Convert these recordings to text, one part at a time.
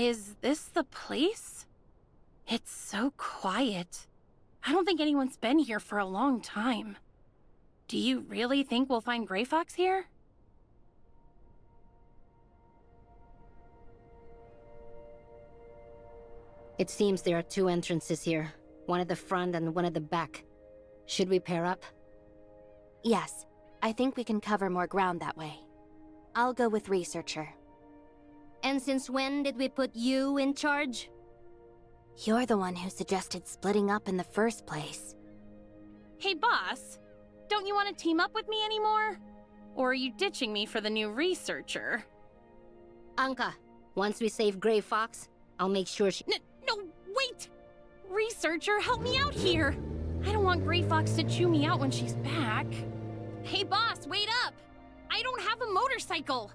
Is this the place? It's so quiet. I don't think anyone's been here for a long time. Do you really think we'll find Gray Fox here? It seems there are two entrances here. One at the front and one at the back. Should we pair up? Yes, I think we can cover more ground that way. I'll go with Researcher. And since when did we put you in charge? You're the one who suggested splitting up in the first place. Hey, boss. Don't you want to team up with me anymore? Or are you ditching me for the new Researcher? Anka, once we save Grey Fox, I'll make sure she— No, wait! Researcher, help me out here! I don't want Grey Fox to chew me out when she's back. Hey, boss, wait up! I don't have a motorcycle!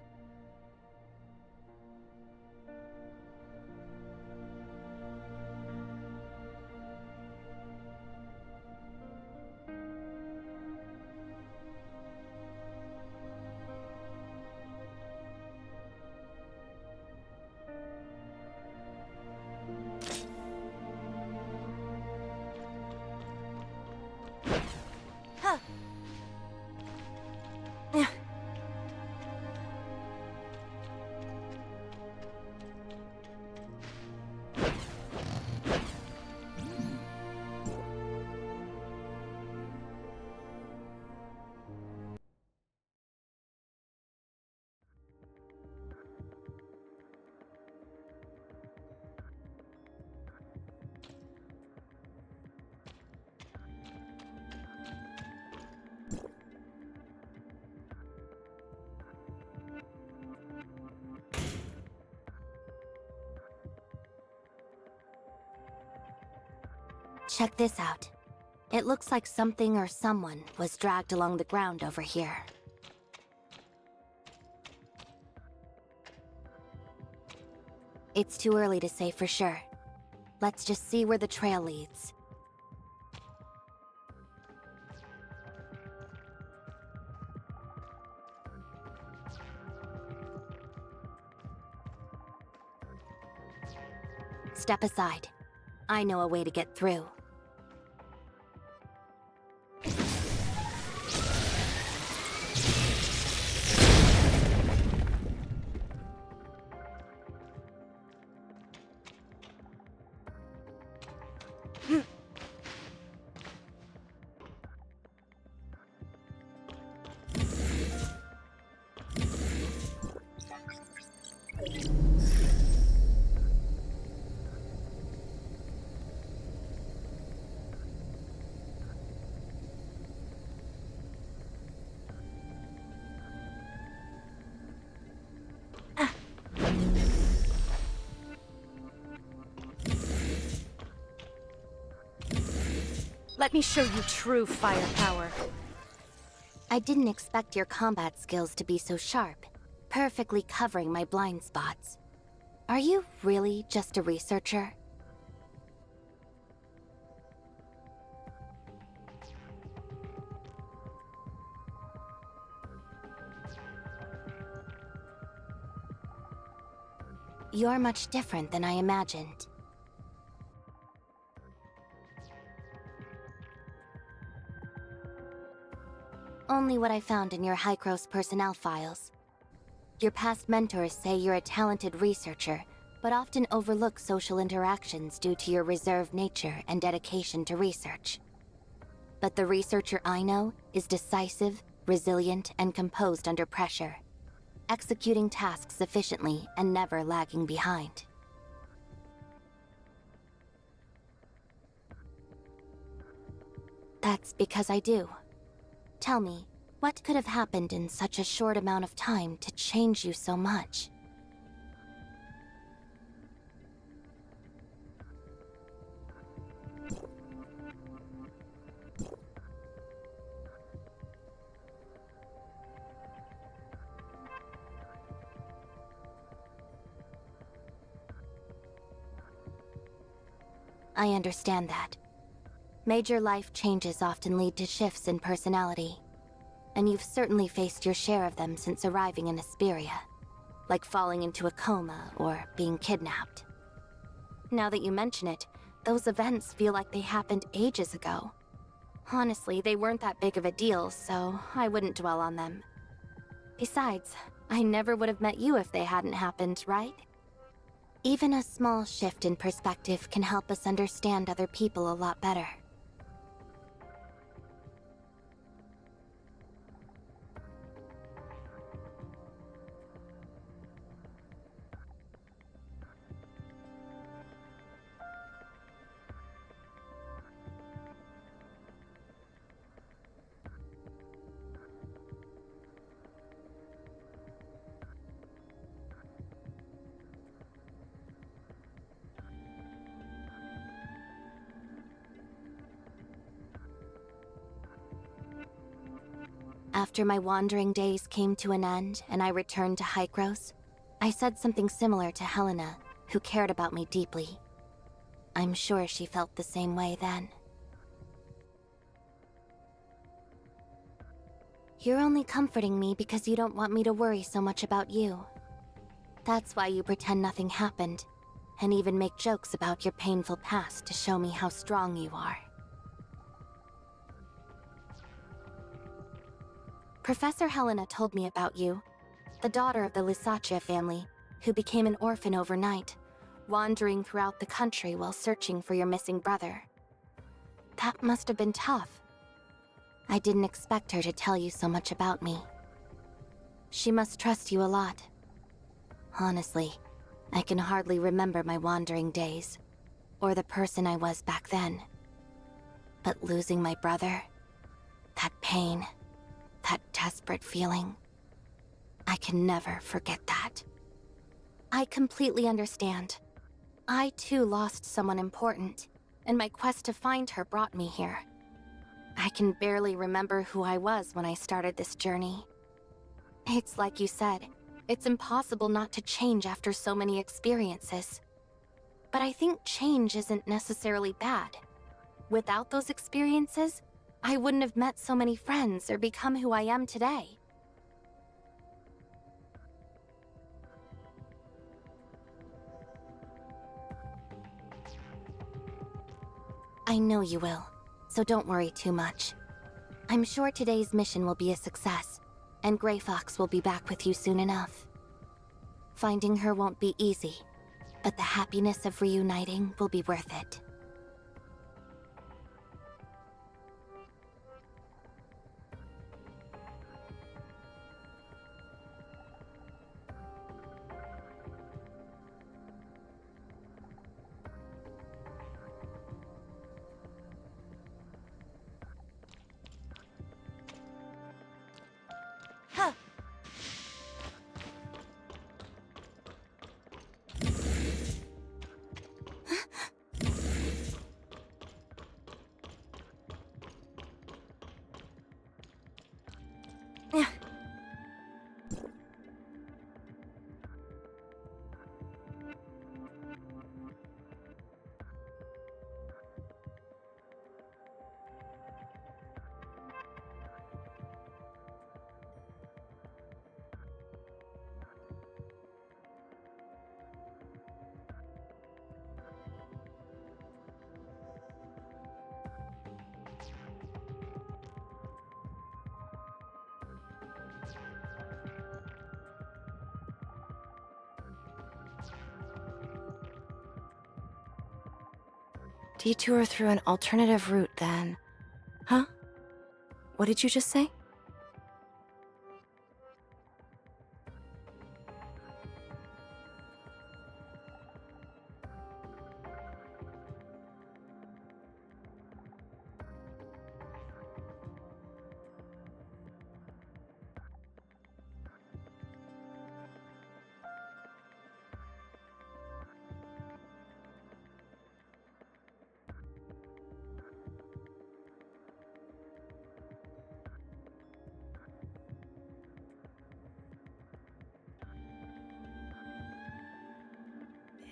Check this out. It looks like something or someone was dragged along the ground over here. It's too early to say for sure. Let's just see where the trail leads. Step aside. I know a way to get through. Let me show you true firepower. I didn't expect your combat skills to be so sharp, perfectly covering my blind spots. Are you really just a researcher? You're much different than I imagined. Only what I found in your Hykros personnel files. Your past mentors say you're a talented researcher, but often overlook social interactions due to your reserved nature and dedication to research. But the researcher I know is decisive, resilient, and composed under pressure, executing tasks efficiently and never lagging behind. That's because I do. Tell me, what could have happened in such a short amount of time to change you so much? I understand that. Major life changes often lead to shifts in personality, and you've certainly faced your share of them since arriving in Asperia, like falling into a coma or being kidnapped. Now that you mention it, those events feel like they happened ages ago. Honestly, they weren't that big of a deal, so I wouldn't dwell on them. Besides, I never would have met you if they hadn't happened, right? Even a small shift in perspective can help us understand other people a lot better. After my wandering days came to an end and I returned to Hykros, I said something similar to Helena, who cared about me deeply. I'm sure she felt the same way then. You're only comforting me because you don't want me to worry so much about you. That's why you pretend nothing happened, and even make jokes about your painful past to show me how strong you are. Professor Helena told me about you, the daughter of the Lysatria family, who became an orphan overnight, wandering throughout the country while searching for your missing brother. That must have been tough. I didn't expect her to tell you so much about me. She must trust you a lot. Honestly, I can hardly remember my wandering days, or the person I was back then. But losing my brother, that pain, that desperate feeling, I can never forget that. I completely understand. I too lost someone important, and my quest to find her brought me here. I can barely remember who I was when I started this journey. It's like you said, it's impossible not to change after so many experiences. But I think change isn't necessarily bad. Without those experiences, I wouldn't have met so many friends or become who I am today. I know you will, so don't worry too much. I'm sure today's mission will be a success, and Grey Fox will be back with you soon enough. Finding her won't be easy, but the happiness of reuniting will be worth it. Huh. Detour through an alternative route, then. Huh? What did you just say?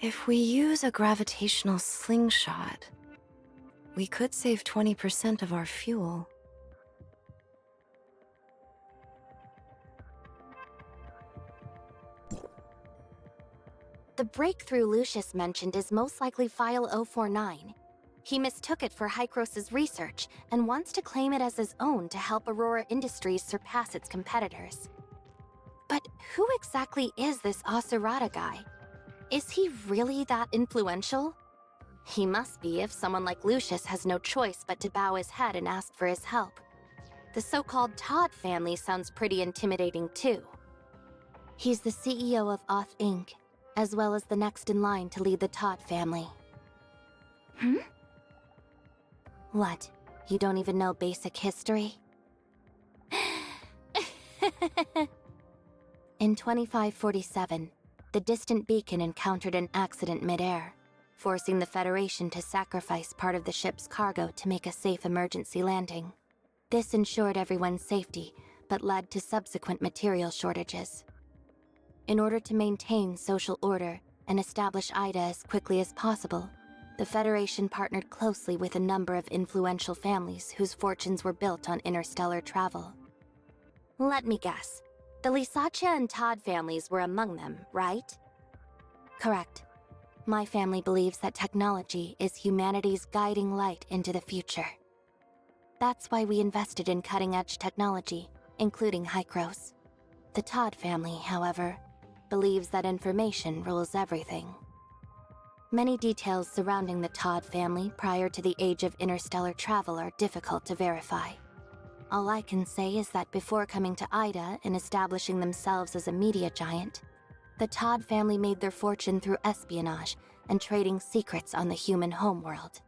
If we use a gravitational slingshot, we could save 20% of our fuel. The breakthrough Lucius mentioned is most likely File 049. He mistook it for Hykros' research and wants to claim it as his own to help Aurora Industries surpass its competitors. But who exactly is this Asurata guy? Is he really that influential? He must be if someone like Lucius has no choice but to bow his head and ask for his help. The so-called Todd family sounds pretty intimidating too. He's the CEO of Oth Inc., as well as the next in line to lead the Todd family. What? You don't even know basic history? In 2547, the distant beacon encountered an accident midair, forcing the Federation to sacrifice part of the ship's cargo to make a safe emergency landing. This ensured everyone's safety, but led to subsequent material shortages. In order to maintain social order and establish Ida as quickly as possible, the Federation partnered closely with a number of influential families whose fortunes were built on interstellar travel. Let me guess. The Lysaccia and Todd families were among them, right? Correct. My family believes that technology is humanity's guiding light into the future. That's why we invested in cutting-edge technology, including Hykros. The Todd family, however, believes that information rules everything. Many details surrounding the Todd family prior to the age of interstellar travel are difficult to verify. All I can say is that before coming to Ida and establishing themselves as a media giant, the Todd family made their fortune through espionage and trading secrets on the human homeworld.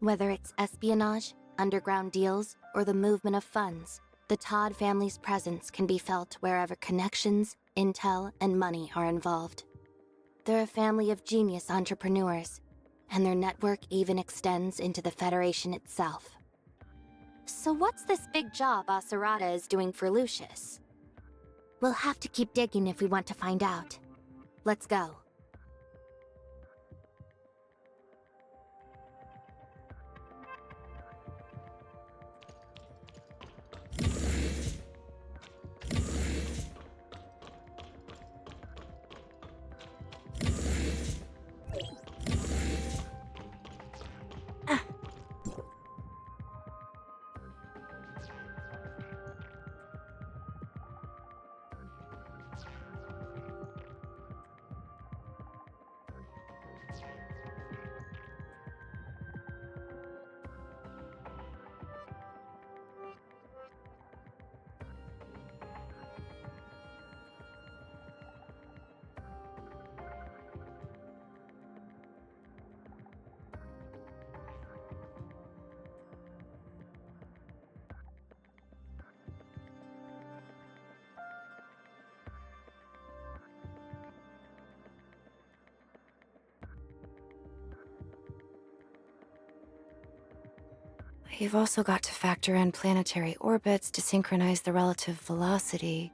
Whether it's espionage, underground deals, or the movement of funds, the Todd family's presence can be felt wherever connections, intel, and money are involved. They're a family of genius entrepreneurs, and their network even extends into the Federation itself. So what's this big job Acerata is doing for Lucius? We'll have to keep digging if we want to find out. Let's go. You've also got to factor in planetary orbits to synchronize the relative velocity.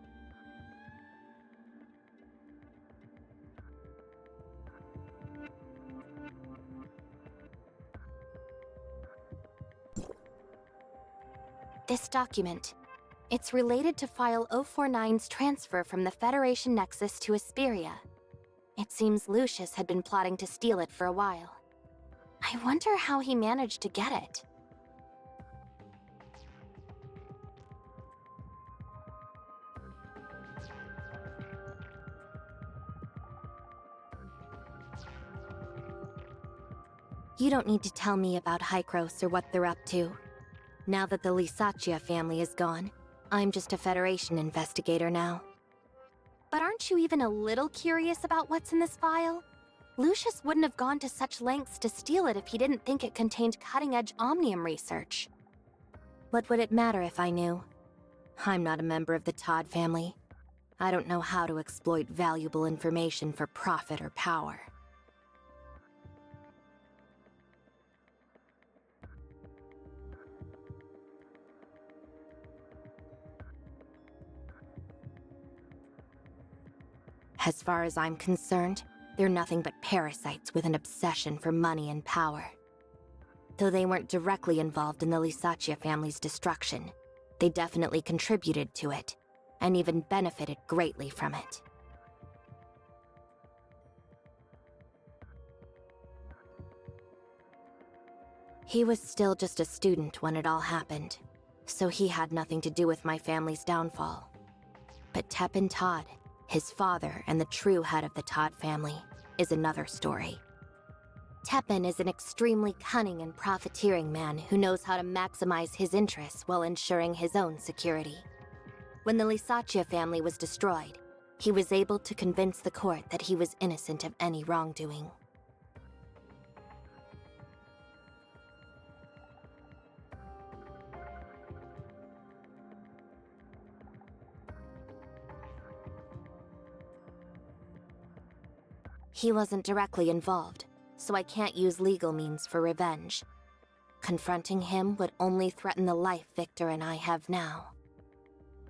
This document. It's related to File 049's transfer from the Federation Nexus to Asperia. It seems Lucius had been plotting to steal it for a while. I wonder how he managed to get it. You don't need to tell me about Hykros or what they're up to. Now that the Lysaccia family is gone, I'm just a Federation investigator now. But aren't you even a little curious about what's in this file? Lucius wouldn't have gone to such lengths to steal it if he didn't think it contained cutting-edge Omnium research. What would it matter if I knew? I'm not a member of the Todd family. I don't know how to exploit valuable information for profit or power. As far as I'm concerned, they're nothing but parasites with an obsession for money and power. Though they weren't directly involved in the Lysaccia family's destruction, they definitely contributed to it, and even benefited greatly from it. He was still just a student when it all happened, so he had nothing to do with my family's downfall. But Tepin Todd, his father and the true head of the Todd family, is another story. Tepin is an extremely cunning and profiteering man who knows how to maximize his interests while ensuring his own security. When the Lisaccia family was destroyed, he was able to convince the court that he was innocent of any wrongdoing. He wasn't directly involved, so I can't use legal means for revenge. Confronting him would only threaten the life Victor and I have now.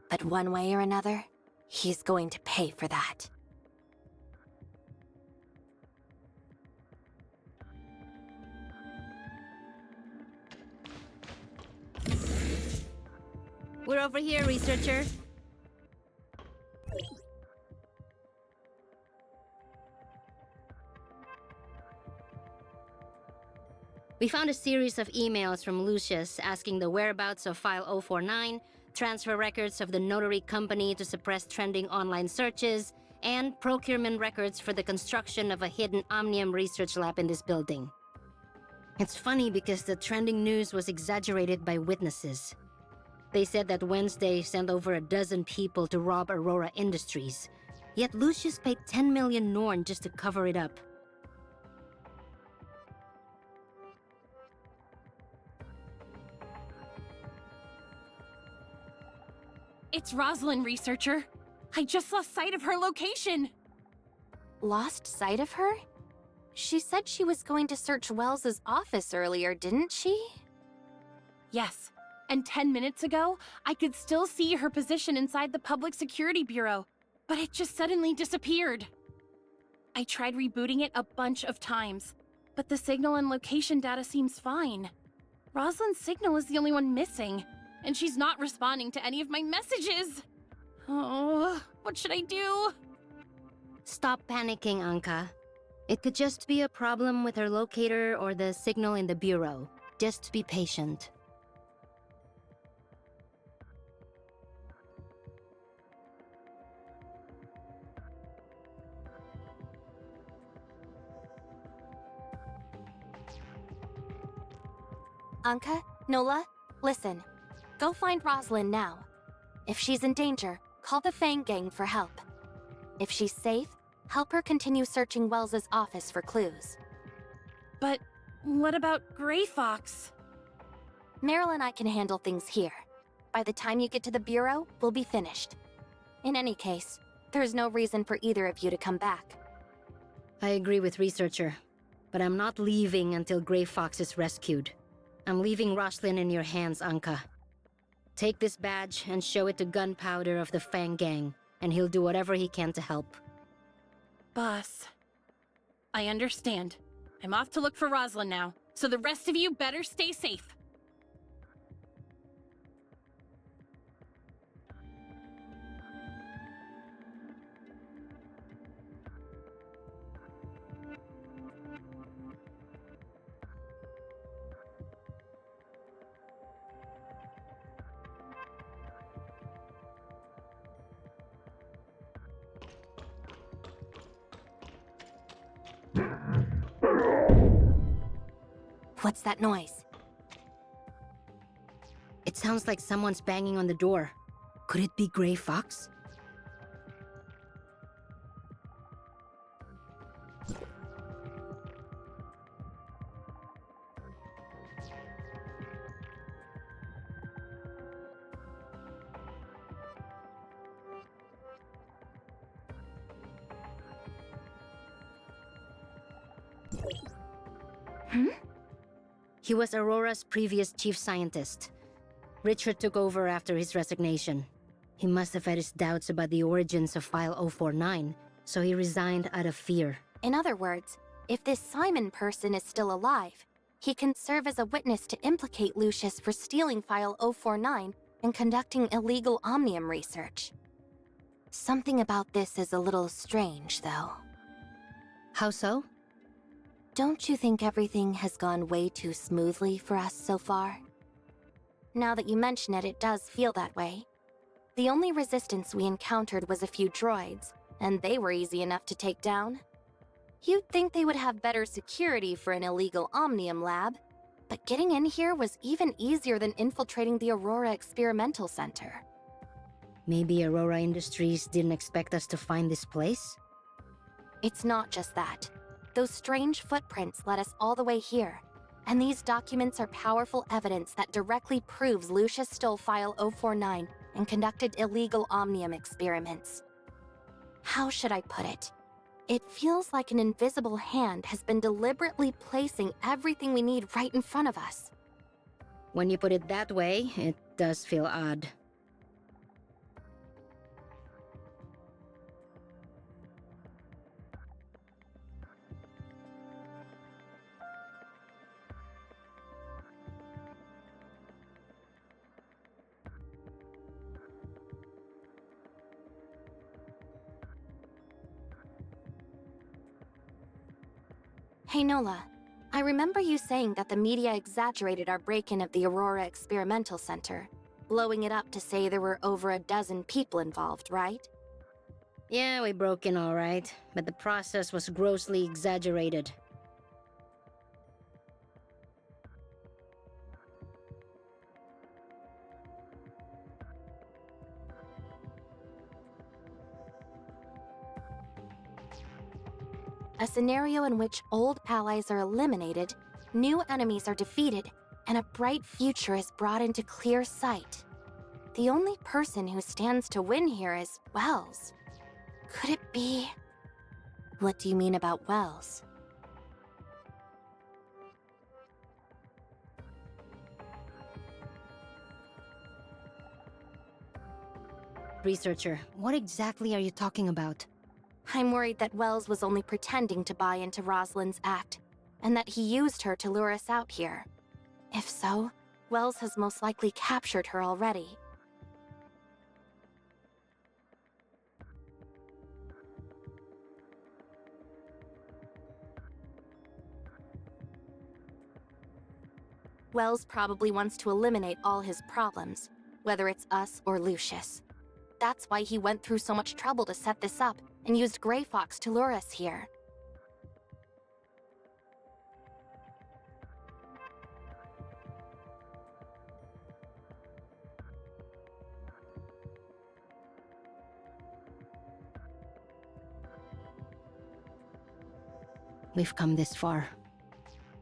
But one way or another, he's going to pay for that. We're over here, researcher. We found a series of emails from Lucius asking the whereabouts of File 049, transfer records of the notary company to suppress trending online searches, and procurement records for the construction of a hidden Omnium research lab in this building. It's funny because the trending news was exaggerated by witnesses. They said that Wednesday sent over a dozen people to rob Aurora Industries, yet Lucius paid 10 million Norn just to cover it up. It's Rosalind, researcher. I just lost sight of her location. Lost sight of her? She said she was going to search Wells's office earlier, didn't she? Yes, and 10 minutes ago, I could still see her position inside the Public Security Bureau, but it just suddenly disappeared. I tried rebooting it a bunch of times, but the signal and location data seems fine. Rosalind's signal is the only one missing, and she's not responding to any of my messages. Oh, what should I do? Stop panicking, Anka. It could just be a problem with her locator or the signal in the bureau. Just be patient. Anka, Nola, listen. Go find Rosalind now. If she's in danger, call the Fang Gang for help. If she's safe, help her continue searching Wells's office for clues. But what about Gray Fox? Meryl and I can handle things here. By the time you get to the Bureau, we'll be finished. In any case, there's no reason for either of you to come back. I agree with researcher, but I'm not leaving until Gray Fox is rescued. I'm leaving Roslyn in your hands, Anka. Take this badge and show it to Gunpowder of the Fang Gang, and he'll do whatever he can to help. Boss, I understand. I'm off to look for Rosalind now, so the rest of you better stay safe. What's that noise? It sounds like someone's banging on the door. Could it be Gray Fox? He was Aurora's previous chief scientist. Richard took over after his resignation. He must have had his doubts about the origins of File 049, so he resigned out of fear. In other words, if this Simon person is still alive, he can serve as a witness to implicate Lucius for stealing File 049 and conducting illegal Omnium research. Something about this is a little strange, though. How so? Don't you think everything has gone way too smoothly for us so far? Now that you mention it, it does feel that way. The only resistance we encountered was a few droids, and they were easy enough to take down. You'd think they would have better security for an illegal Omnium lab, but getting in here was even easier than infiltrating the Aurora Experimental Center. Maybe Aurora Industries didn't expect us to find this place? It's not just that. Those strange footprints led us all the way here, and these documents are powerful evidence that directly proves Lucius stole File 049 and conducted illegal Omnium experiments. How should I put it? It feels like an invisible hand has been deliberately placing everything we need right in front of us. When you put it that way, it does feel odd. Hey Nola, I remember you saying that the media exaggerated our break-in of the Aurora Experimental Center, blowing it up to say there were over a dozen people involved, right? Yeah, we broke in all right, but the process was grossly exaggerated. A scenario in which old allies are eliminated, new enemies are defeated, and a bright future is brought into clear sight. The only person who stands to win here is Wells. Could it be... What do you mean about Wells? Researcher, what exactly are you talking about? I'm worried that Wells was only pretending to buy into Rosalind's act, and that he used her to lure us out here. If so, Wells has most likely captured her already. Wells probably wants to eliminate all his problems, whether it's us or Lucius. That's why he went through so much trouble to set this up, and used Grey Fox to lure us here. We've come this far.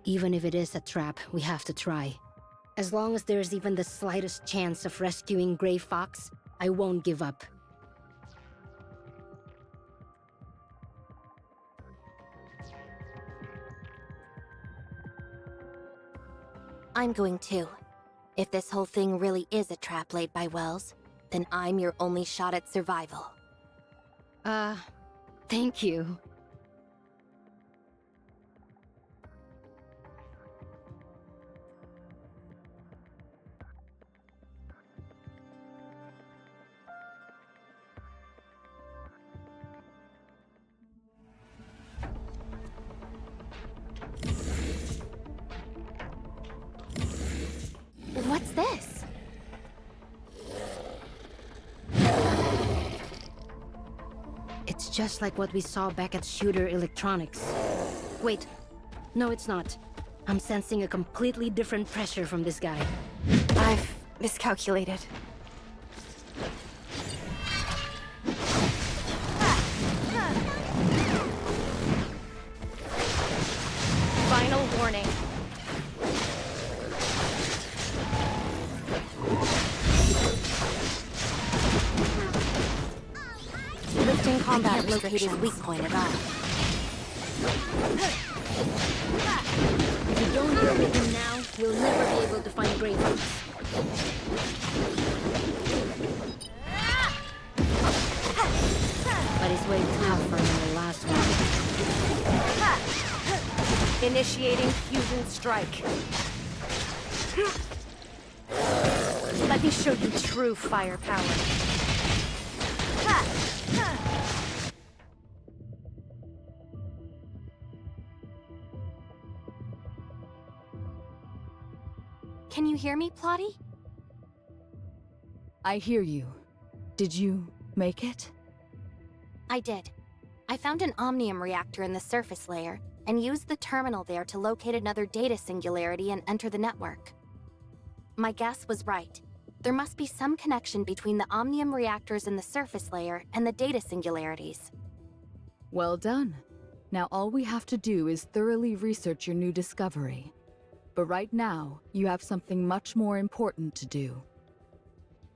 Even if it is a trap, we have to try. As long as there's even the slightest chance of rescuing Grey Fox, I won't give up. I'm going too. If this whole thing really is a trap laid by Wells, then I'm your only shot at survival. Thank you. What's this? It's just like what we saw back at Shooter Electronics. Wait, no it's not. I'm sensing a completely different pressure from this guy. I've miscalculated. Final warning. Lifting combat can't locate his weak point at all. If you don't deal with him now, we'll never be able to find Grey Fox. But he's way tougher than the last one. Initiating fusion strike. Let me show you true firepower. Can you hear me, Plotty? I hear you. Did you make it? I did. I found an omnium reactor in the surface layer, and used the terminal there to locate another data singularity and enter the network. My guess was right. There must be some connection between the omnium reactors in the surface layer and the data singularities. Well done. Now all we have to do is thoroughly research your new discovery. But right now, you have something much more important to do.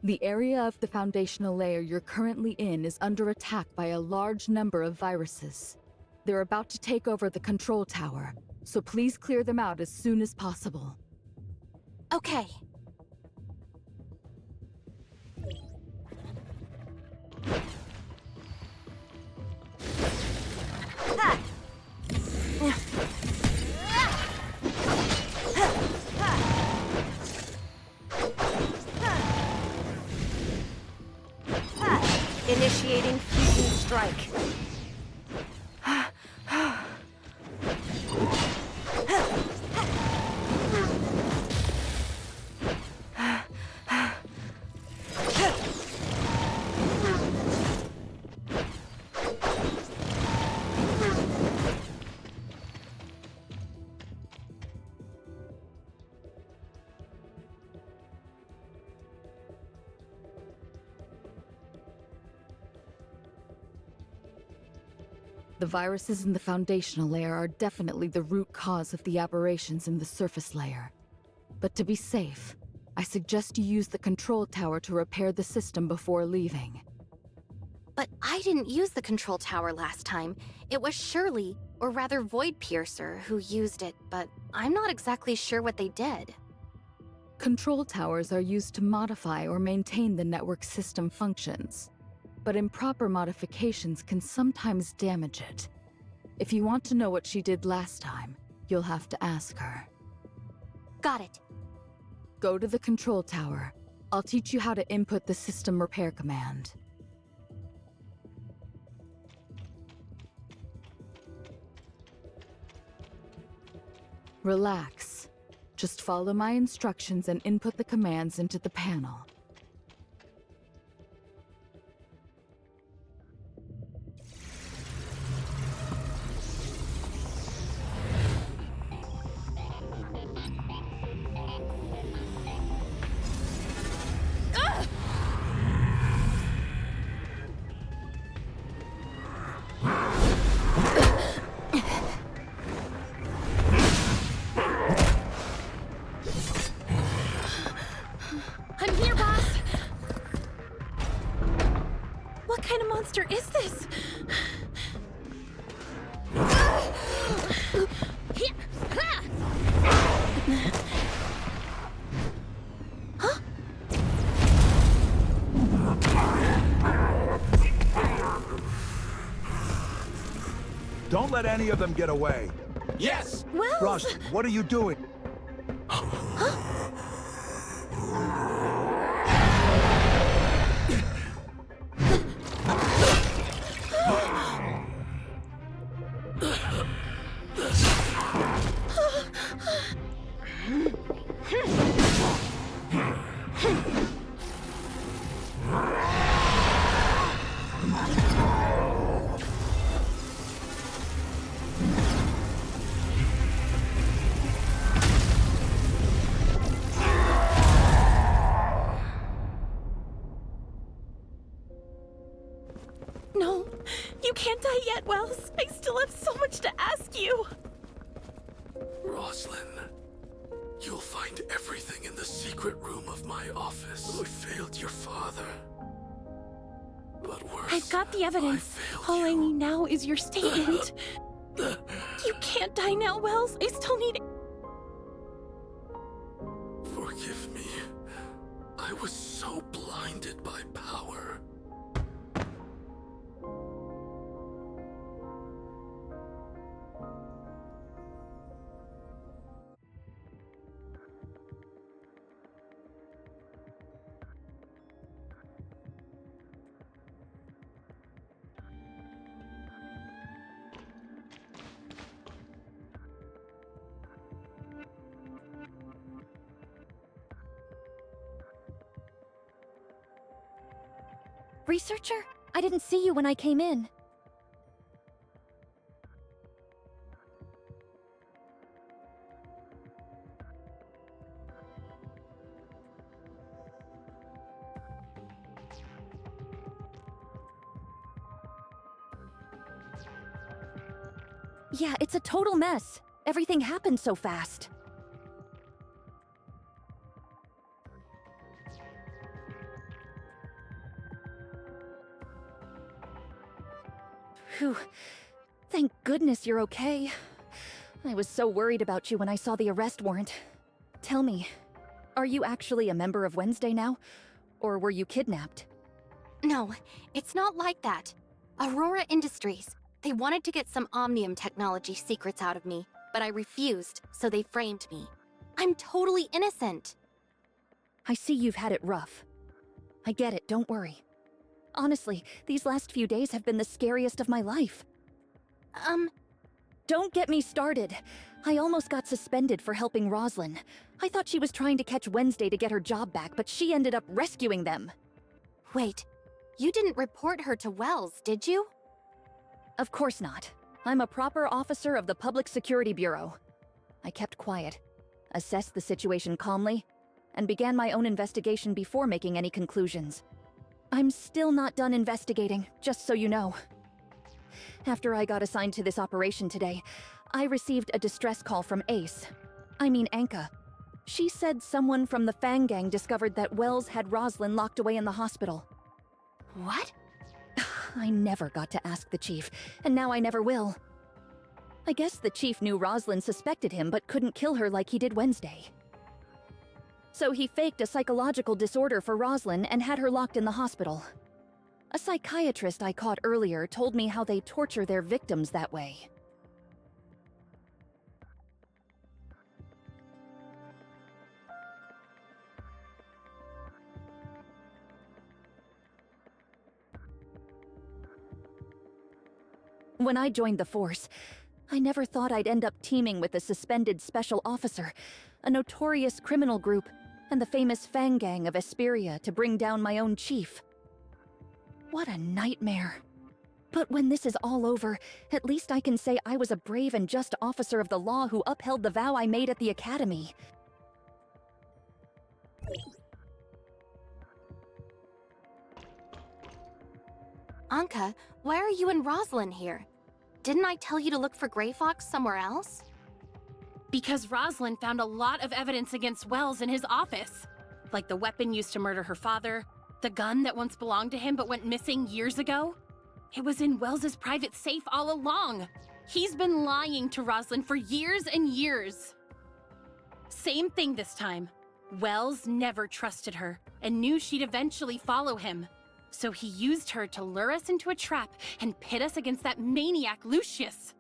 The area of the foundational layer you're currently in is under attack by a large number of viruses. They're about to take over the control tower, so please clear them out as soon as possible. Okay. Initiating fusion strike. The viruses in the foundational layer are definitely the root cause of the aberrations in the surface layer. But to be safe, I suggest you use the control tower to repair the system before leaving. But I didn't use the control tower last time. It was Shirley, or rather Void Piercer, who used it, but I'm not exactly sure what they did. Control towers are used to modify or maintain the network system functions, but improper modifications can sometimes damage it. If you want to know what she did last time, you'll have to ask her. Got it. Go to the control tower. I'll teach you how to input the system repair command. Relax. Just follow my instructions and input the commands into the panel. I'm here, boss! What kind of monster is this? Don't let any of them get away. Yes! Wells! Rust, what are you doing? No, you can't die yet, Wells. I still have so much to ask you. Roslyn, you'll find everything in the secret room of my office. I failed your father. But worse, I've got the evidence. failed All I you. need now is your statement. You can't die now, Wells. I still need... Forgive me. I was so blinded by power. Researcher? I didn't see you when I came in. Yeah, it's a total mess. Everything happened so fast. Phew. Thank goodness you're okay. I was so worried about you when I saw the arrest warrant. Tell me, are you actually a member of Wednesday now? Or were you kidnapped? No, it's not like that. Aurora Industries. They wanted to get some Omnium technology secrets out of me, but I refused, so they framed me. I'm totally innocent. I see you've had it rough. I get it, don't worry. Honestly, these last few days have been the scariest of my life. Don't get me started. I almost got suspended for helping Roslyn. I thought she was trying to catch Wednesday to get her job back, but she ended up rescuing them. Wait, you didn't report her to Wells, did you? Of course not. I'm a proper officer of the Public Security Bureau. I kept quiet, assessed the situation calmly, and began my own investigation before making any conclusions. I'm still not done investigating, just so you know. After I got assigned to this operation today, I received a distress call from Anka. She said someone from the Fang Gang discovered that Wells had Roslyn locked away in the hospital. What? I never got to ask the chief, and now I never will. I guess the chief knew Roslyn suspected him but couldn't kill her like he did Wednesday. So he faked a psychological disorder for Roslyn and had her locked in the hospital. A psychiatrist I caught earlier told me how they torture their victims that way. When I joined the force, I never thought I'd end up teaming with a suspended special officer, a notorious criminal group, and the famous Fang Gang of Esperia to bring down my own chief. What a nightmare. But when this is all over, at least I can say I was a brave and just officer of the law who upheld the vow I made at the academy. Anka, why are you and Roslyn here? Didn't I tell you to look for Grey Fox somewhere else? Because Roslyn found a lot of evidence against Wells in his office. Like the weapon used to murder her father, the gun that once belonged to him but went missing years ago. It was in Wells's private safe all along. He's been lying to Roslyn for years and years. Same thing this time. Wells never trusted her and knew she'd eventually follow him. So he used her to lure us into a trap and pit us against that maniac Lucius.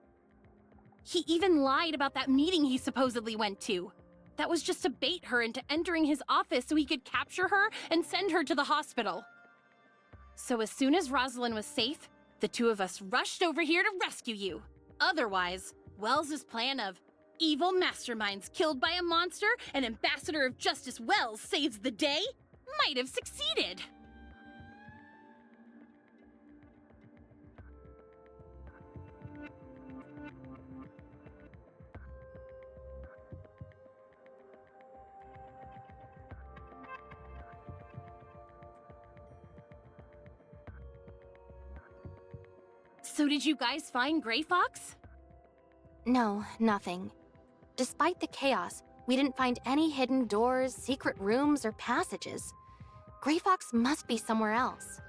He even lied about that meeting he supposedly went to. That was just to bait her into entering his office so he could capture her and send her to the hospital. So as soon as Roslyn was safe, the two of us rushed over here to rescue you. Otherwise, Wells's plan of evil masterminds killed by a monster and Ambassador of Justice Wells saves the day might have succeeded. So did you guys find Grey Fox? No, nothing. Despite the chaos, we didn't find any hidden doors, secret rooms, or passages. Grey Fox must be somewhere else.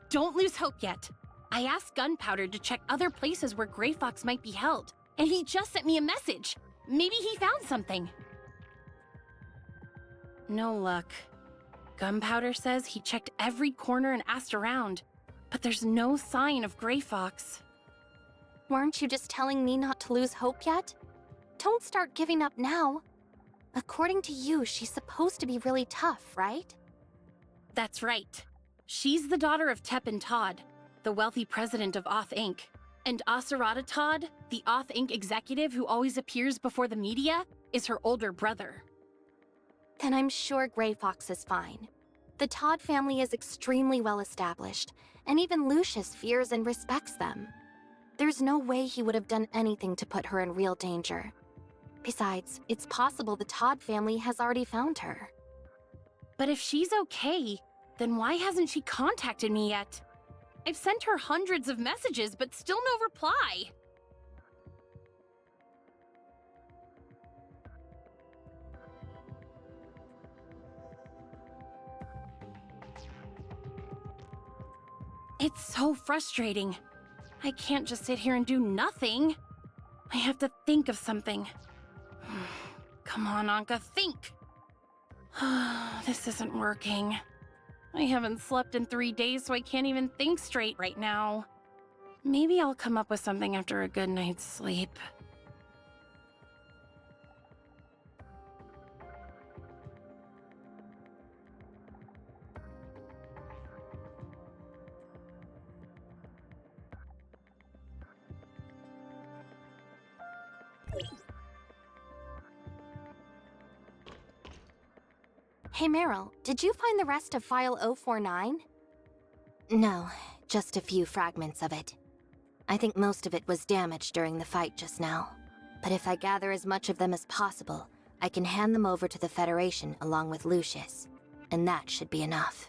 Don't lose hope yet. I asked Gunpowder to check other places where Grey Fox might be held, and he just sent me a message. Maybe he found something. No luck. Gunpowder says he checked every corner and asked around, but there's no sign of Grey Fox. Weren't you just telling me not to lose hope yet? Don't start giving up now. According to you, she's supposed to be really tough, right? That's right. She's the daughter of Tep and Todd, the wealthy president of Oth Inc. And Aserata Todd, the Oth Inc. executive who always appears before the media, is her older brother. Then I'm sure Grey Fox is fine. The Todd family is extremely well established, and even Lucius fears and respects them. There's no way he would have done anything to put her in real danger. Besides, it's possible the Todd family has already found her. But if she's okay, then why hasn't she contacted me yet? I've sent her hundreds of messages, but still no reply. It's so frustrating. I can't just sit here and do nothing. I have to think of something. Come on, Anka, think! This isn't working. I haven't slept in 3 days, so I can't even think straight right now. Maybe I'll come up with something after a good night's sleep. Hey Meryl, did you find the rest of File 049? No, just a few fragments of it. I think most of it was damaged during the fight just now. But if I gather as much of them as possible, I can hand them over to the Federation along with Lucius. And that should be enough.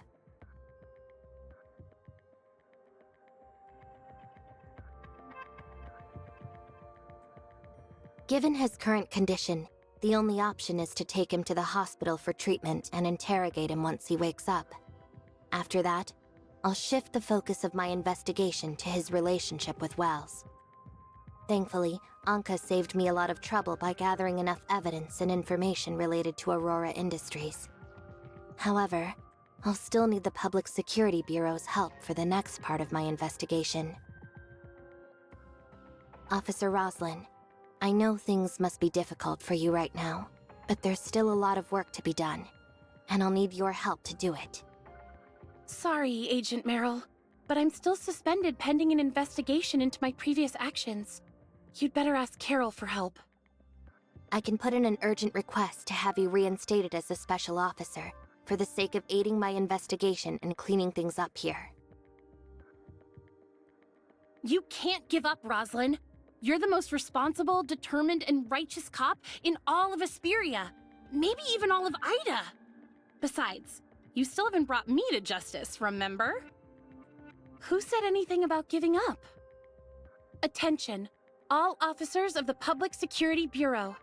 Given his current condition, the only option is to take him to the hospital for treatment and interrogate him once he wakes up. After that, I'll shift the focus of my investigation to his relationship with Wells. Thankfully, Anka saved me a lot of trouble by gathering enough evidence and information related to Aurora Industries. However, I'll still need the Public Security Bureau's help for the next part of my investigation. Officer Roslin, I know things must be difficult for you right now, but there's still a lot of work to be done, and I'll need your help to do it. Sorry, Agent Meryl, but I'm still suspended pending an investigation into my previous actions. You'd better ask Carol for help. I can put in an urgent request to have you reinstated as a special officer, for the sake of aiding my investigation and cleaning things up here. You can't give up, Roslyn. You're the most responsible, determined, and righteous cop in all of Asperia. Maybe even all of Ida. Besides, you still haven't brought me to justice, remember? Who said anything about giving up? Attention, all officers of the Public Security Bureau.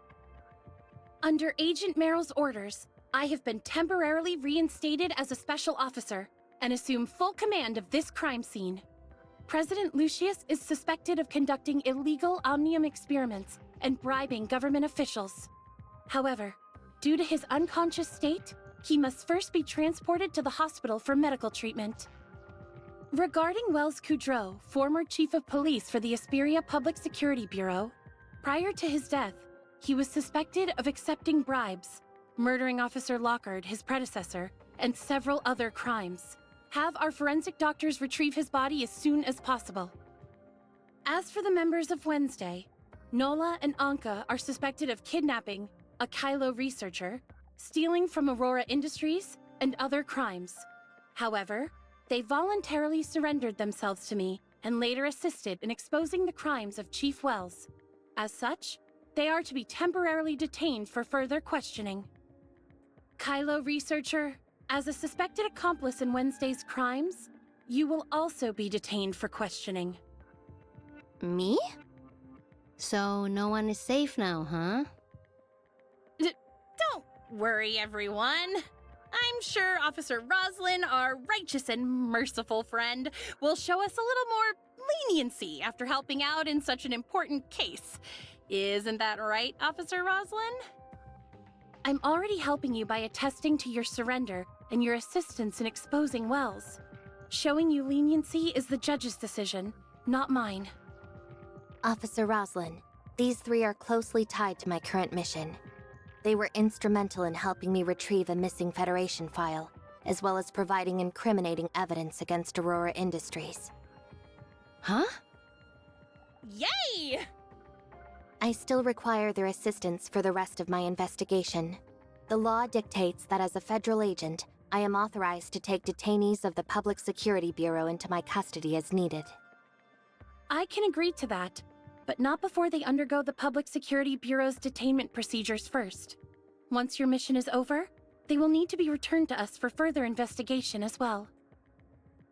Under Agent Meryl's orders, I have been temporarily reinstated as a special officer and assume full command of this crime scene. President Lucius is suspected of conducting illegal omnium experiments and bribing government officials. However, due to his unconscious state, he must first be transported to the hospital for medical treatment. Regarding Wells Kudrow, former chief of police for the Asperia Public Security Bureau, prior to his death, he was suspected of accepting bribes, murdering Officer Lockhart, his predecessor, and several other crimes. Have our forensic doctors retrieve his body as soon as possible. As for the members of Wednesday, Nola and Anka are suspected of kidnapping a Kylo researcher, stealing from Aurora Industries, and other crimes. However, they voluntarily surrendered themselves to me and later assisted in exposing the crimes of Chief Wells. As such, they are to be temporarily detained for further questioning. Kylo researcher, as a suspected accomplice in Wednesday's crimes, you will also be detained for questioning. Me? So no one is safe now, huh? Don't worry, everyone. I'm sure Officer Roslin, our righteous and merciful friend, will show us a little more leniency after helping out in such an important case. Isn't that right, Officer Roslin? I'm already helping you by attesting to your surrender and your assistance in exposing Wells. Showing you leniency is the judge's decision, not mine. Officer Roslin, these three are closely tied to my current mission. They were instrumental in helping me retrieve a missing Federation file, as well as providing incriminating evidence against Aurora Industries. Huh? Yay! I still require their assistance for the rest of my investigation. The law dictates that as a federal agent, I am authorized to take detainees of the Public Security Bureau into my custody as needed. I can agree to that, but not before they undergo the Public Security Bureau's detainment procedures first. Once your mission is over, they will need to be returned to us for further investigation as well.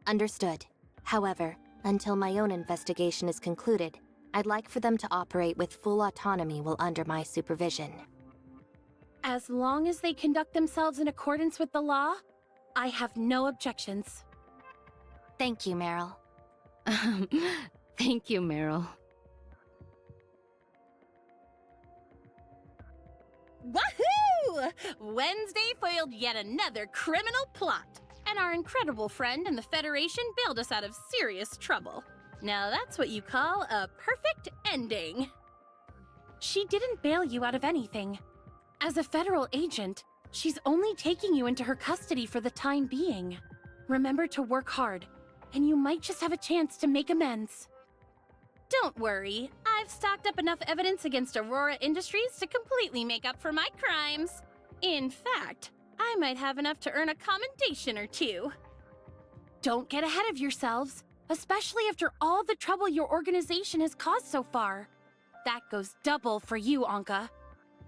Understood. However, until my own investigation is concluded, I'd like for them to operate with full autonomy while under my supervision. As long as they conduct themselves in accordance with the law, I have no objections. Thank you, Meryl. Thank you, Meryl. Wahoo! Wednesday foiled yet another criminal plot, and our incredible friend in the Federation bailed us out of serious trouble. Now that's what you call a perfect ending. She didn't bail you out of anything. As a federal agent, she's only taking you into her custody for the time being. Remember to work hard, and you might just have a chance to make amends. Don't worry, I've stocked up enough evidence against Aurora Industries to completely make up for my crimes. In fact, I might have enough to earn a commendation or two. Don't get ahead of yourselves, especially after all the trouble your organization has caused so far. That goes double for you, Anka.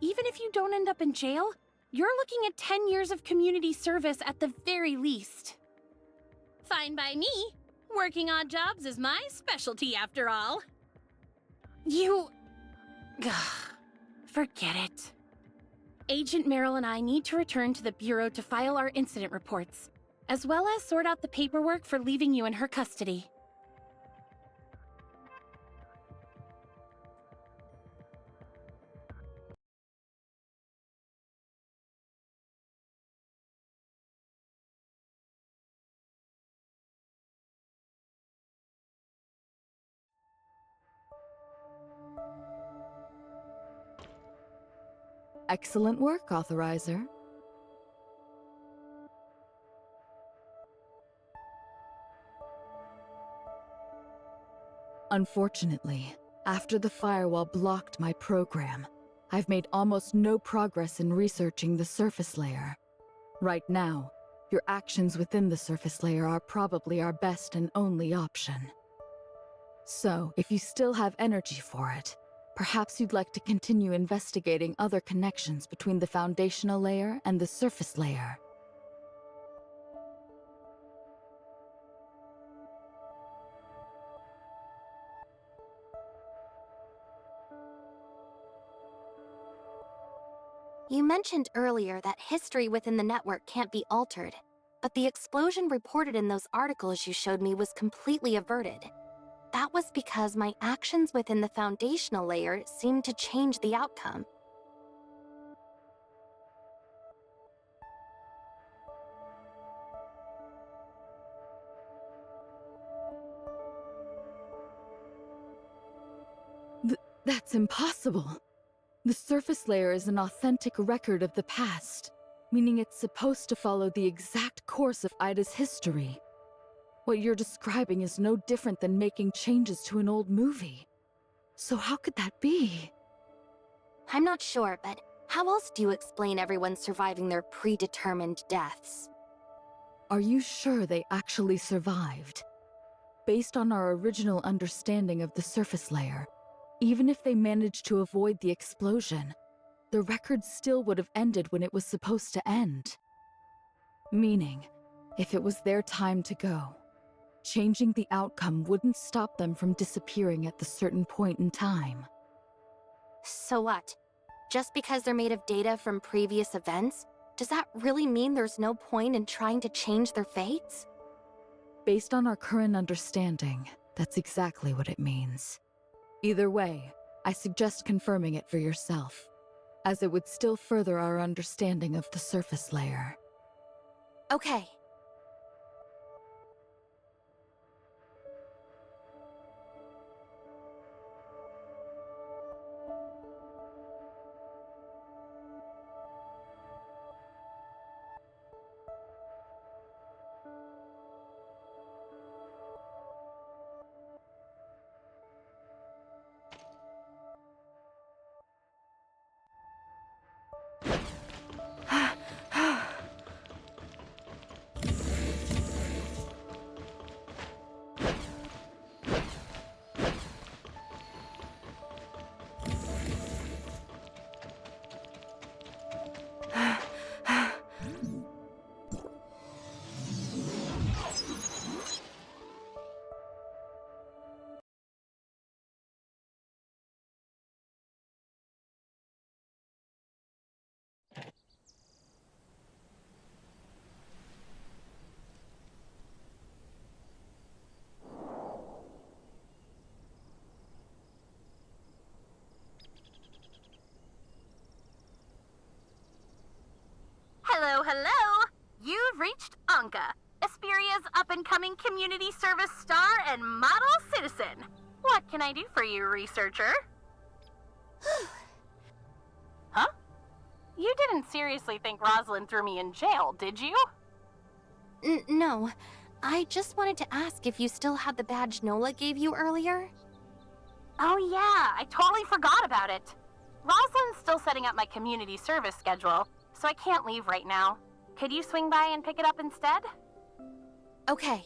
Even if you don't end up in jail, you're looking at 10 years of community service at the very least. Fine by me. Working odd jobs is my specialty, after all. Forget it. Agent Meryl and I need to return to the Bureau to file our incident reports, as well as sort out the paperwork for leaving you in her custody. Excellent work, Authorizer. Unfortunately, after the firewall blocked my program, I've made almost no progress in researching the surface layer. Right now, your actions within the surface layer are probably our best and only option. So, if you still have energy for it, perhaps you'd like to continue investigating other connections between the foundational layer and the surface layer. You mentioned earlier that history within the network can't be altered, but the explosion reported in those articles you showed me was completely averted. That was because my actions within the foundational layer seemed to change the outcome. That's impossible. The surface layer is an authentic record of the past, meaning it's supposed to follow the exact course of Ida's history. What you're describing is no different than making changes to an old movie. So how could that be? I'm not sure, but how else do you explain everyone surviving their predetermined deaths? Are you sure they actually survived? Based on our original understanding of the surface layer, even if they managed to avoid the explosion, the record still would have ended when it was supposed to end. Meaning, if it was their time to go, changing the outcome wouldn't stop them from disappearing at the certain point in time. So what? Just because they're made of data from previous events, does that really mean there's no point in trying to change their fates? Based on our current understanding, that's exactly what it means. Either way, I suggest confirming it for yourself, as it would still further our understanding of the surface layer. Okay. Australia's up-and-coming community service star and model citizen. What can I do for you, researcher? Huh? You didn't seriously think Rosalind threw me in jail, did you? No. I just wanted to ask if you still had the badge Nola gave you earlier? Oh yeah, I totally forgot about it. Rosalind's still setting up my community service schedule, so I can't leave right now. Could you swing by and pick it up instead? Okay.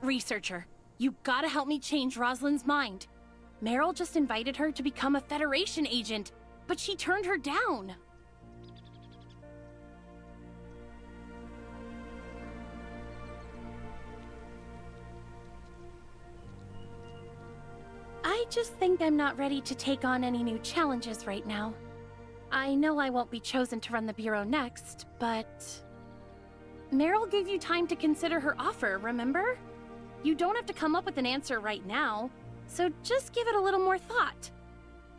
Researcher, you gotta help me change Rosalind's mind. Meryl just invited her to become a Federation agent, but she turned her down. I just think I'm not ready to take on any new challenges right now. I know I won't be chosen to run the Bureau next, but... Meryl gave you time to consider her offer, remember? You don't have to come up with an answer right now, so just give it a little more thought.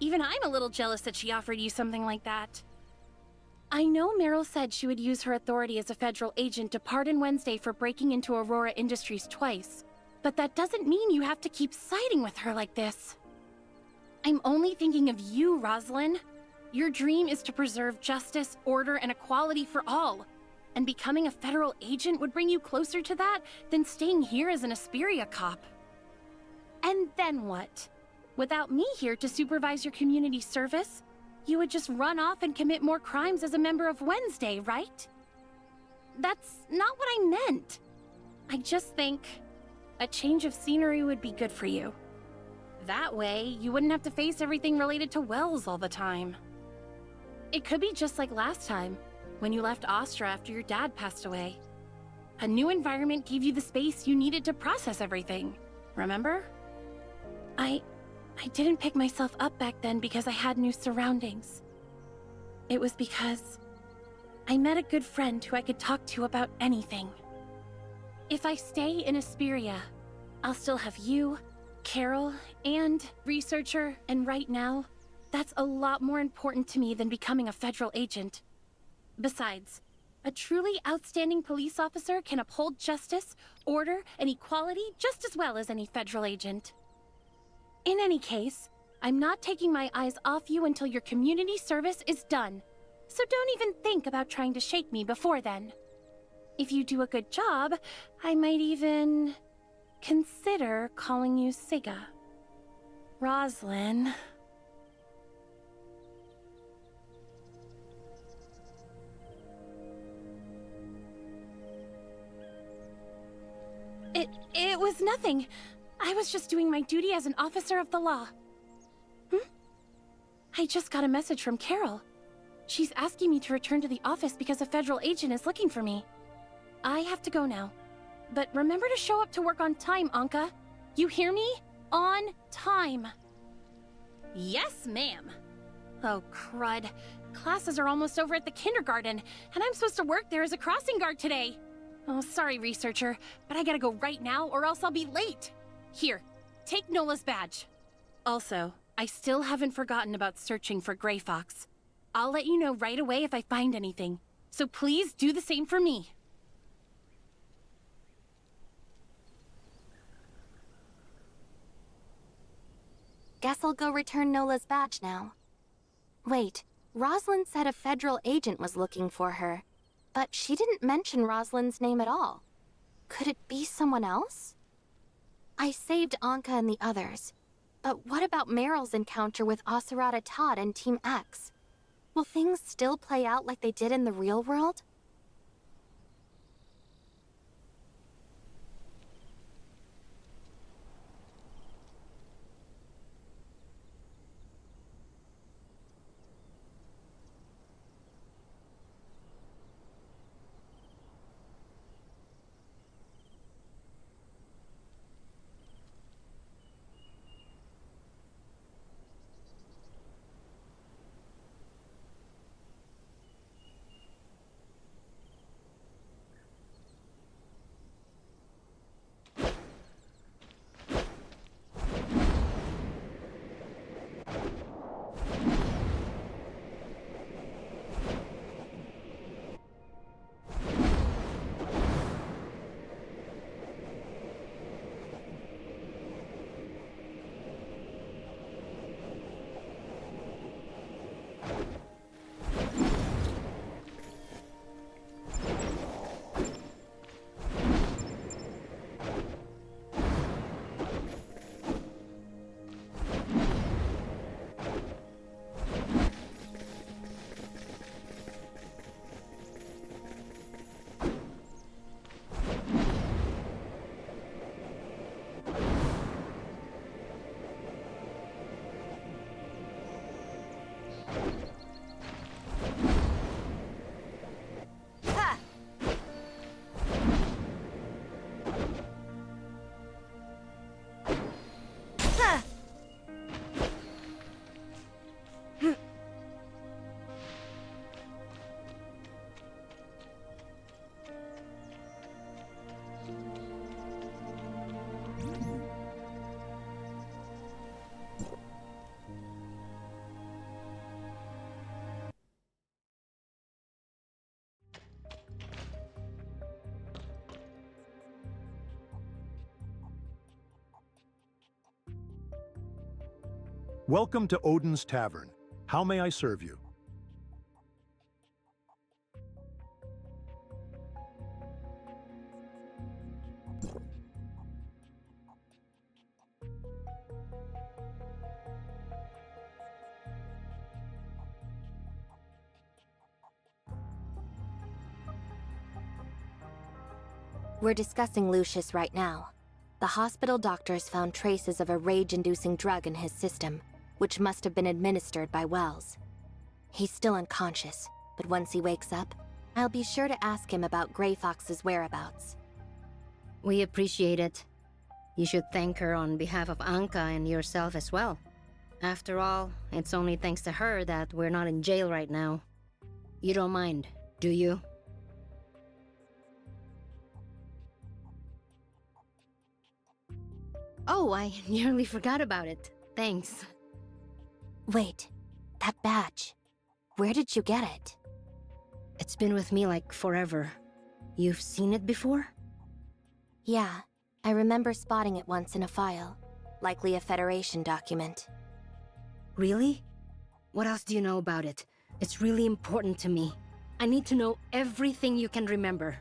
Even I'm a little jealous that she offered you something like that. I know Meryl said she would use her authority as a federal agent to pardon Wednesday for breaking into Aurora Industries twice, but that doesn't mean you have to keep siding with her like this. I'm only thinking of you, Rosalind. Your dream is to preserve justice, order, and equality for all. And becoming a federal agent would bring you closer to that than staying here as an Asperia cop. And then what? Without me here to supervise your community service, you would just run off and commit more crimes as a member of Wednesday, right? That's not what I meant. I just think a change of scenery would be good for you. That way, you wouldn't have to face everything related to Wells all the time. It could be just like last time, when you left Astra after your dad passed away. A new environment gave you the space you needed to process everything, remember? I didn't pick myself up back then because I had new surroundings. It was because I met a good friend who I could talk to about anything. If I stay in Asperia, I'll still have you, Carol, and researcher, and right now, that's a lot more important to me than becoming a federal agent. Besides, a truly outstanding police officer can uphold justice, order, and equality just as well as any federal agent. In any case, I'm not taking my eyes off you until your community service is done, so don't even think about trying to shake me before then. If you do a good job, I might even consider calling you Siga. Roslyn. It was nothing. I was just doing my duty as an officer of the law. I just got a message from Carol. She's asking me to return to the office because a federal agent is looking for me. I have to go now. But remember to show up to work on time, Anka. You hear me? On time. Yes, ma'am. Oh, crud. Classes are almost over at the kindergarten, and I'm supposed to work there as a crossing guard today. Oh, sorry, researcher, but I gotta go right now or else I'll be late. Here, take Nola's badge. Also, I still haven't forgotten about searching for Grey Fox. I'll let you know right away if I find anything. So please do the same for me. Guess I'll go return Nola's badge now. Wait, Rosalind said a federal agent was looking for her, but she didn't mention Rosalind's name at all. Could it be someone else? I saved Anka and the others, but what about Meryl's encounter with Asurata Todd and Team X? Will things still play out like they did in the real world? Welcome to Odin's Tavern. How may I serve you? We're discussing Lucius right now. The hospital doctors found traces of a rage-inducing drug in his system, which must have been administered by Wells. He's still unconscious, but once he wakes up, I'll be sure to ask him about Grey Fox's whereabouts. We appreciate it. You should thank her on behalf of Anka and yourself as well. After all, it's only thanks to her that we're not in jail right now. You don't mind, Do you? Oh, I nearly forgot about it. Thanks. Wait, that badge. Where did you get it? It's been with me like forever. You've seen it before? Yeah, I remember spotting it once in a file. Likely a Federation document. Really? What else do you know about it? It's really important to me. I need to know everything you can remember.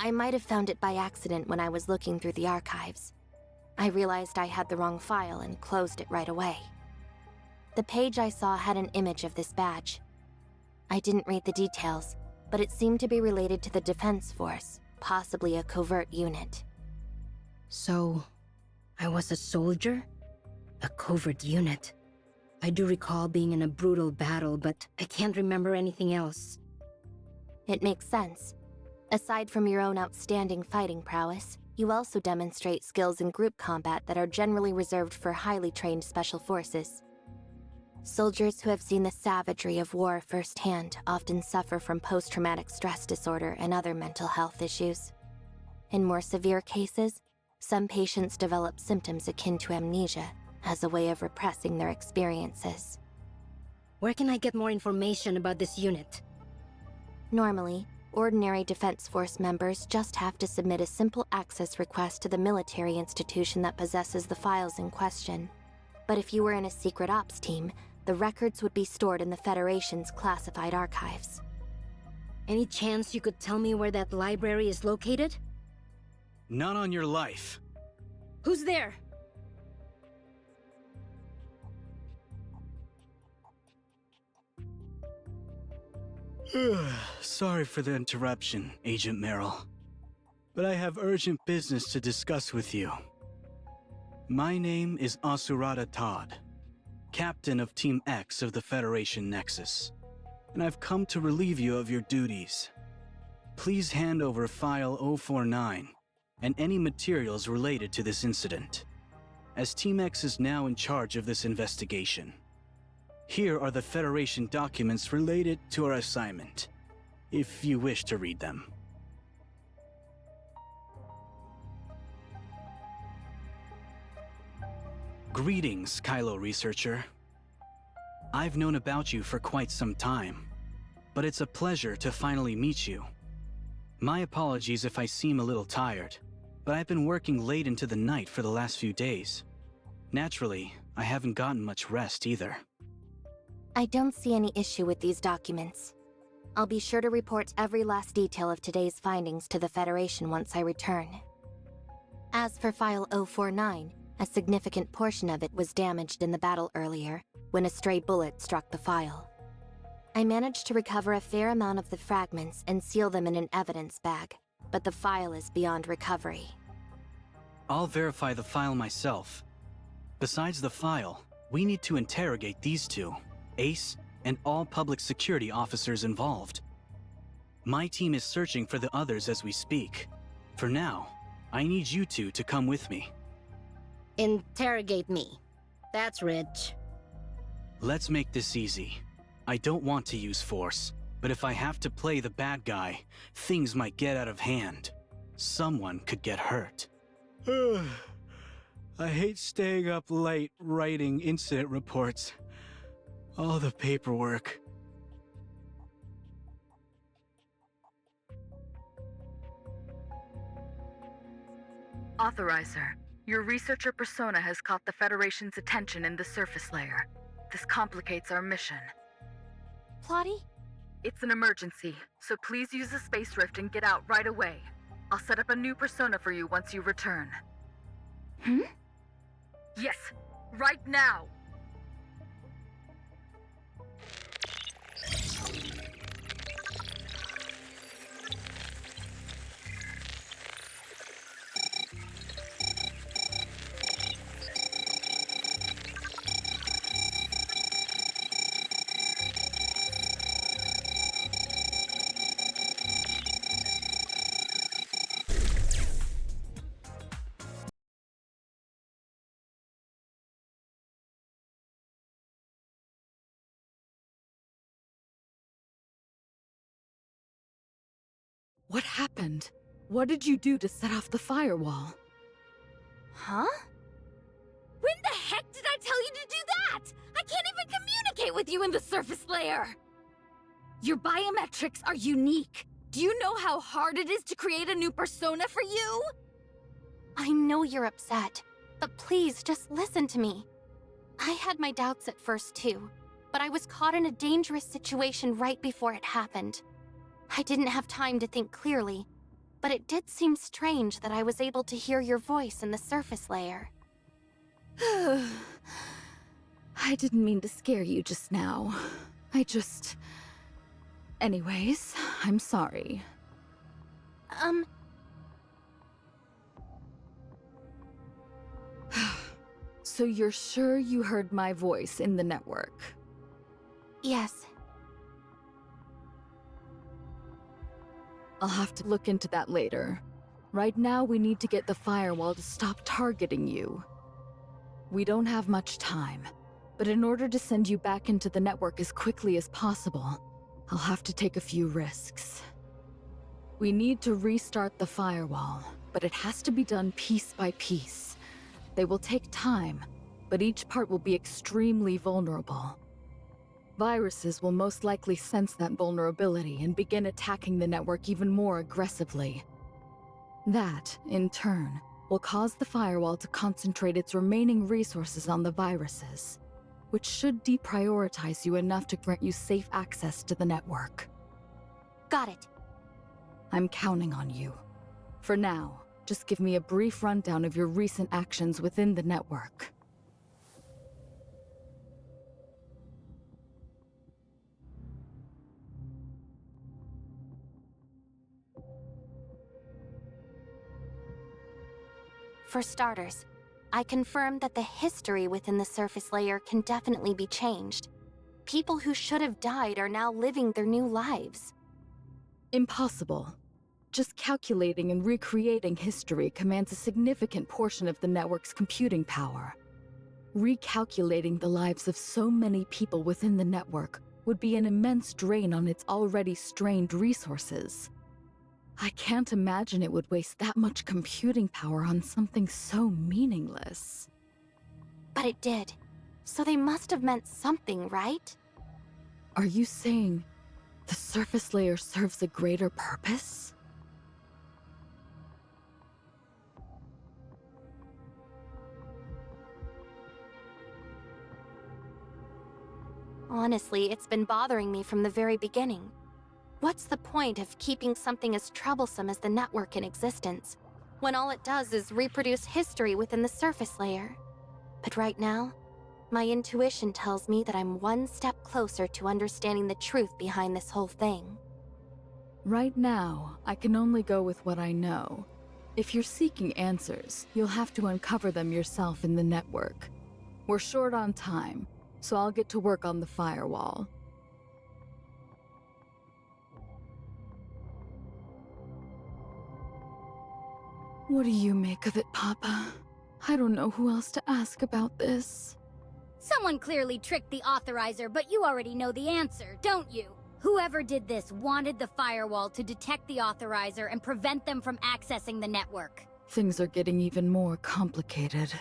I might have found it by accident when I was looking through the archives. I realized I had the wrong file and closed it right away. The page I saw had an image of this badge. I didn't read the details, but it seemed to be related to the Defense Force, possibly a covert unit. So, I was a soldier? A covert unit. I do recall being in a brutal battle, but I can't remember anything else. It makes sense. Aside from your own outstanding fighting prowess, you also demonstrate skills in group combat that are generally reserved for highly trained special forces. Soldiers who have seen the savagery of war firsthand often suffer from post-traumatic stress disorder and other mental health issues. In more severe cases, some patients develop symptoms akin to amnesia as a way of repressing their experiences. Where can I get more information about this unit? Normally, ordinary Defense Force members just have to submit a simple access request to the military institution that possesses the files in question. But if you were in a secret ops team, the records would be stored in the Federation's classified archives. Any chance you could tell me where that library is located? Not on your life. Who's there? Sorry for the interruption, Agent Merrill. But I have urgent business to discuss with you. My name is Asurata Todd, Captain of Team X of the Federation Nexus, and I've come to relieve you of your duties. Please hand over File 049 and any materials related to this incident, as Team X is now in charge of this investigation. Here are the Federation documents related to our assignment, if you wish to read them. Greetings, Kylo Researcher. I've known about you for quite some time, but it's a pleasure to finally meet you. My apologies if I seem a little tired, but I've been working late into the night for the last few days. Naturally, I haven't gotten much rest either. I don't see any issue with these documents. I'll be sure to report every last detail of today's findings to the Federation once I return. As for File 049, a significant portion of it was damaged in the battle earlier, when a stray bullet struck the file. I managed to recover a fair amount of the fragments and seal them in an evidence bag, but the file is beyond recovery. I'll verify the file myself. Besides the file, we need to interrogate these two, Ace and all public security officers involved. My team is searching for the others as we speak. For now, I need you two to come with me. Interrogate me. That's rich. Let's make this easy. I don't want to use force, but if I have to play the bad guy, things might get out of hand. Someone could get hurt. I hate staying up late writing incident reports. All the paperwork. Authorizer, your researcher persona has caught the Federation's attention in the surface layer. This complicates our mission. Plotty? It's an emergency, so please use the space rift and get out right away. I'll set up a new persona for you once you return. Yes, right now! What happened? What did you do to set off the firewall? Huh? When the heck did I tell you to do that? I can't even communicate with you in the surface layer! Your biometrics are unique. Do you know how hard it is to create a new persona for you? I know you're upset, but please just listen to me. I had my doubts at first too, but I was caught in a dangerous situation right before it happened. I didn't have time to think clearly, but it did seem strange that I was able to hear your voice in the surface layer. I didn't mean to scare you just now. Anyways, I'm sorry. So you're sure you heard my voice in the network? Yes. I'll have to look into that later. Right now, we need to get the firewall to stop targeting you. We don't have much time, but in order to send you back into the network as quickly as possible, I'll have to take a few risks. We need to restart the firewall, but it has to be done piece by piece. They will take time, but each part will be extremely vulnerable. Viruses will most likely sense that vulnerability and begin attacking the network even more aggressively. That, in turn, will cause the firewall to concentrate its remaining resources on the viruses, which should deprioritize you enough to grant you safe access to the network. Got it. I'm counting on you. For now, just give me a brief rundown of your recent actions within the network. For starters, I confirmed that the history within the surface layer can definitely be changed. People who should have died are now living their new lives. Impossible. Just calculating and recreating history commands a significant portion of the network's computing power. Recalculating the lives of so many people within the network would be an immense drain on its already strained resources. I can't imagine it would waste that much computing power on something so meaningless. But it did. So they must have meant something, right? Are you saying the surface layer serves a greater purpose? Honestly, it's been bothering me from the very beginning. What's the point of keeping something as troublesome as the network in existence, when all it does is reproduce history within the surface layer? But right now, my intuition tells me that I'm one step closer to understanding the truth behind this whole thing. Right now, I can only go with what I know. If you're seeking answers, you'll have to uncover them yourself in the network. We're short on time, so I'll get to work on the firewall. What do you make of it, Papa? I don't know who else to ask about this. Someone clearly tricked the authorizer, but you already know the answer, don't you? Whoever did this wanted the firewall to detect the authorizer and prevent them from accessing the network. Things are getting even more complicated.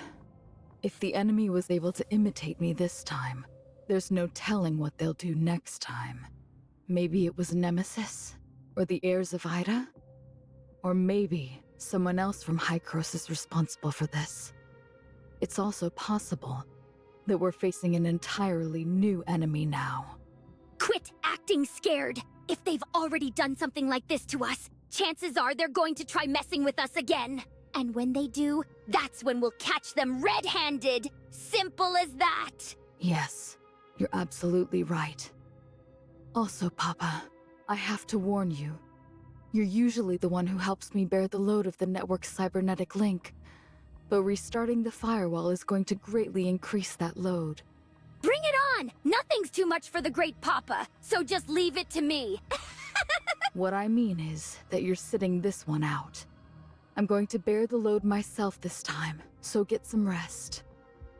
If the enemy was able to imitate me this time, there's no telling what they'll do next time. Maybe it was Nemesis? Or the heirs of Ida? Or maybe someone else from Hykros is responsible for this. It's also possible that we're facing an entirely new enemy now. Quit acting scared! If they've already done something like this to us, chances are they're going to try messing with us again. And when they do, that's when we'll catch them red-handed! Simple as that! Yes, you're absolutely right. Also, Papa, I have to warn you. You're usually the one who helps me bear the load of the network's cybernetic link, but restarting the firewall is going to greatly increase that load. Bring it on! Nothing's too much for the Great Papa, so just leave it to me. What I mean is that you're sitting this one out. I'm going to bear the load myself this time, so get some rest.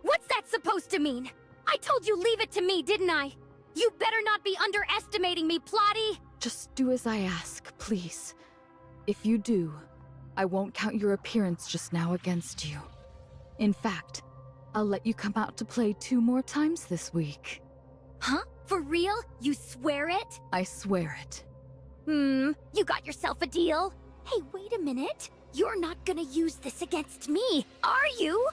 What's that supposed to mean? I told you leave it to me, didn't I? You better not be underestimating me, Plotty! Just do as I ask, please. If you do, I won't count your appearance just now against you. In fact, I'll let you come out to play 2 more times this week. Huh? For real? You swear it? I swear it. You got yourself a deal? Hey, wait a minute. You're not gonna use this against me, are you?